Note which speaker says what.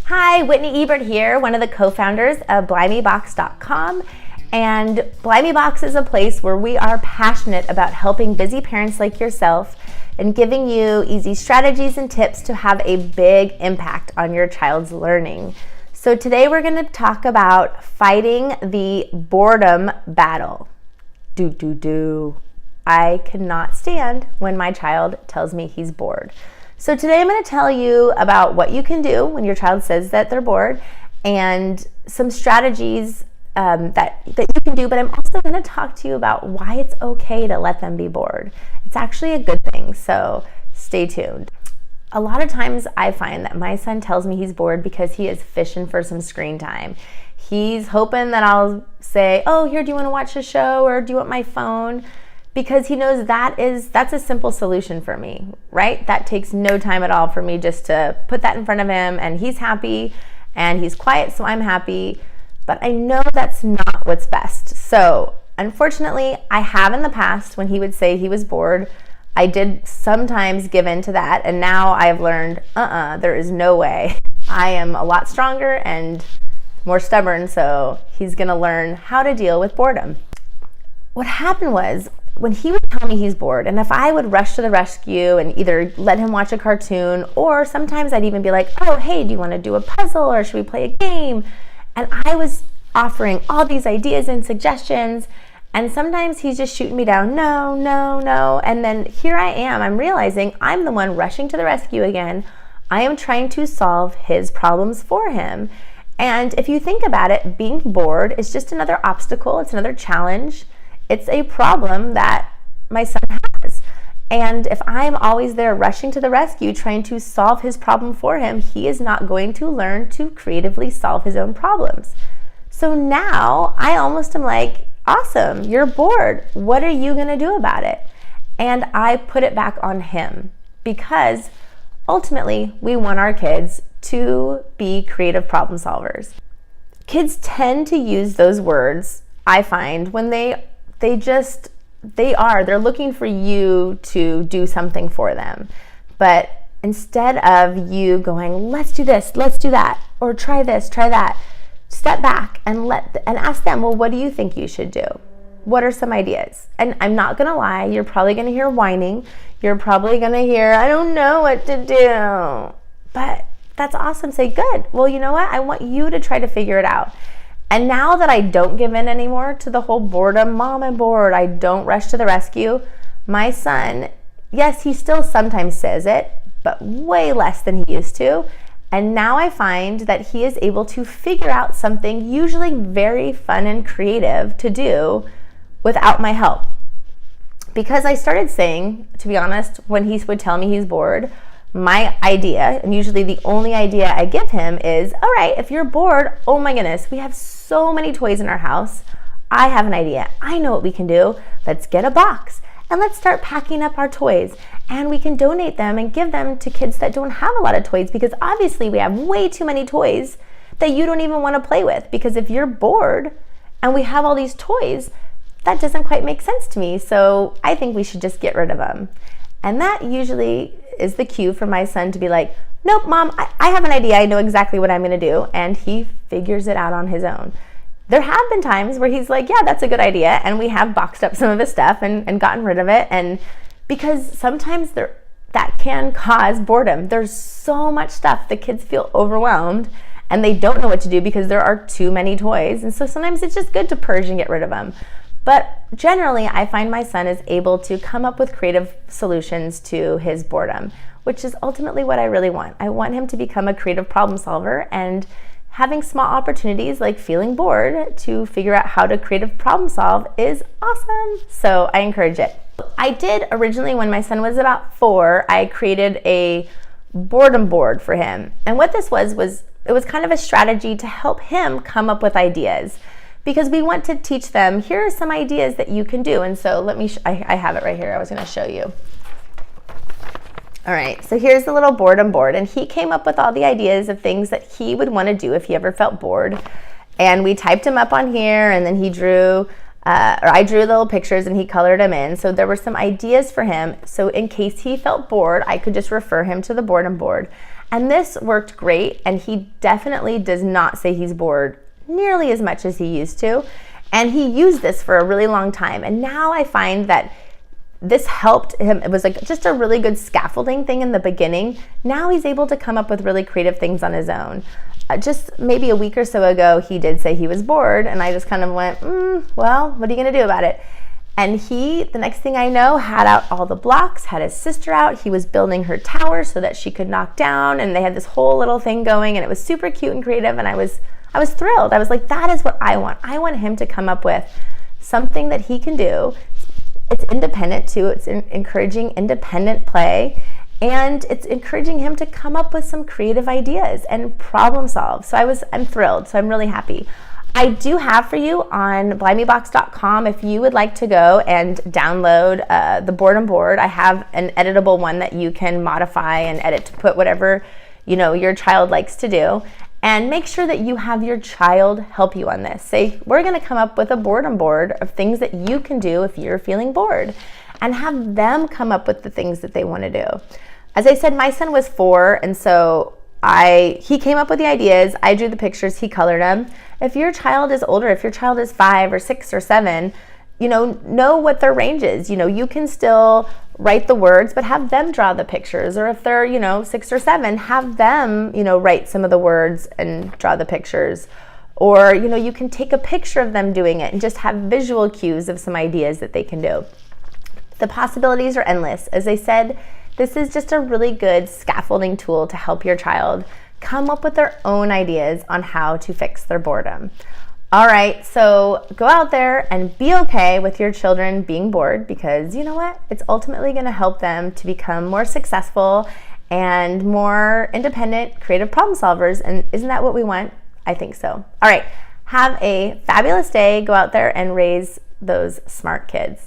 Speaker 1: Hi, Whitney Ebert here, one of the co-founders of BlimeyBox.com. And BlimeyBox is a place where we are passionate about helping busy parents like yourself and giving you easy strategies and tips to have a big impact on your child's learning. So today we're going to talk about fighting the boredom battle. I cannot stand when my child tells me he's bored. So today I'm going to tell you about what you can do when your child says that they're bored and some strategies that you can do, but I'm also going to talk to you about why it's okay to let them be bored. It's actually a good thing, so stay tuned. A lot of times I find that my son tells me he's bored because he is fishing for some screen time. He's hoping that I'll say, oh, here, do you want to watch a show, or do you want my phone? Because he knows that's a simple solution for me, right? That takes no time at all for me just to put that in front of him, and he's happy and he's quiet, so I'm happy. But I know that's not what's best. So unfortunately, I have in the past, when he would say he was bored, I did sometimes give in to that, and now I've learned, there is no way. I am a lot stronger and more stubborn, so he's gonna learn how to deal with boredom. What happened was, when he would tell me he's bored, and if I would rush to the rescue and either let him watch a cartoon, or sometimes I'd even be like, oh, hey, do you want to do a puzzle, or should we play a game? And I was offering all these ideas and suggestions, and sometimes he's just shooting me down, no. And then here I am, I'm realizing I'm the one rushing to the rescue again. I am trying to solve his problems for him. And if you think about it, being bored is just another obstacle, it's another challenge. It's a problem that my son has. And if I'm always there rushing to the rescue, trying to solve his problem for him, he is not going to learn to creatively solve his own problems. So now I almost am like, awesome, you're bored. What are you going to do about it? And I put it back on him, because ultimately we want our kids to be creative problem solvers. Kids tend to use those words, I find, when they're looking for you to do something for them. But instead of you going, let's do this, let's do that, or try this, try that, step back and ask them, well, what do you think you should do? What are some ideas? And I'm not gonna lie, you're probably gonna hear whining. You're probably gonna hear, I don't know what to do. But that's awesome. Say, good. Well, you know what? I want you to try to figure it out. And now that I don't give in anymore to the whole boredom, mom, I'm bored, I don't rush to the rescue, my son, yes, he still sometimes says it, but way less than he used to. And now I find that he is able to figure out something usually very fun and creative to do without my help. Because I started saying, to be honest, when he would tell me he's bored, my idea, and usually the only idea I give him is, all right, if you're bored, oh my goodness, we have so many toys in our house. I have an idea. I know what we can do. Let's get a box and let's start packing up our toys, and we can donate them and give them to kids that don't have a lot of toys, because obviously we have way too many toys that you don't even want to play with, because if you're bored and we have all these toys, that doesn't quite make sense to me. So I think we should just get rid of them. And that usually is the cue for my son to be like, nope, mom, I have an idea. I know exactly what I'm going to do. And he figures it out on his own. There have been times where he's like, yeah, that's a good idea. And we have boxed up some of his stuff and gotten rid of it. And because sometimes that can cause boredom. There's so much stuff. The kids feel overwhelmed and they don't know what to do because there are too many toys. And so sometimes it's just good to purge and get rid of them. But generally, I find my son is able to come up with creative solutions to his boredom, which is ultimately what I really want. I want him to become a creative problem solver, and having small opportunities like feeling bored to figure out how to creative problem solve is awesome. So I encourage it. I did originally, when my son was about 4, I created a boredom board for him. And what this was it was kind of a strategy to help him come up with ideas, because we want to teach them, here are some ideas that you can do. And so let me, I have it right here. I was going to show you. All right, so here's the little boredom board. And he came up with all the ideas of things that he would want to do if he ever felt bored. And we typed them up on here, and then he drew, or I drew little pictures and he colored them in. So there were some ideas for him. So in case he felt bored, I could just refer him to the boredom board. And this worked great, and he definitely does not say he's bored nearly as much as he used to. And he used this for a really long time. And now I find that this helped him. It was like just a really good scaffolding thing in the beginning. Now he's able to come up with really creative things on his own. Just maybe a week or so ago, he did say he was bored, and I just kind of went, well, what are you going to do about it? And he, the next thing I know, had out all the blocks, had his sister out. He was building her tower so that she could knock down, and they had this whole little thing going, and it was super cute and creative, and I was thrilled. I was like, that is what I want. I want him to come up with something that he can do. It's independent too. It's encouraging independent play, and it's encouraging him to come up with some creative ideas and problem solve. So I'm thrilled. So I'm really happy. I do have for you on blimeybox.com, if you would like to go and download the Boredom board. I have an editable one that you can modify and edit to put whatever your child likes to do. And make sure that you have your child help you on this. Say, we're going to come up with a boredom board of things that you can do if you're feeling bored, and have them come up with the things that they want to do. As I said, my son was 4, and so he came up with the ideas. I drew the pictures, he colored them. If your child is older, if your child is 5 or 6 or 7, know what their range is. You can still write the words, but have them draw the pictures. Or if they're, 6 or 7, have them, write some of the words and draw the pictures. Or, you can take a picture of them doing it and just have visual cues of some ideas that they can do. The possibilities are endless. As I said, this is just a really good scaffolding tool to help your child come up with their own ideas on how to fix their boredom. All right, so go out there and be okay with your children being bored, because you know what? It's ultimately going to help them to become more successful and more independent, creative problem solvers. And isn't that what we want? I think so. All right, have a fabulous day. Go out there and raise those smart kids.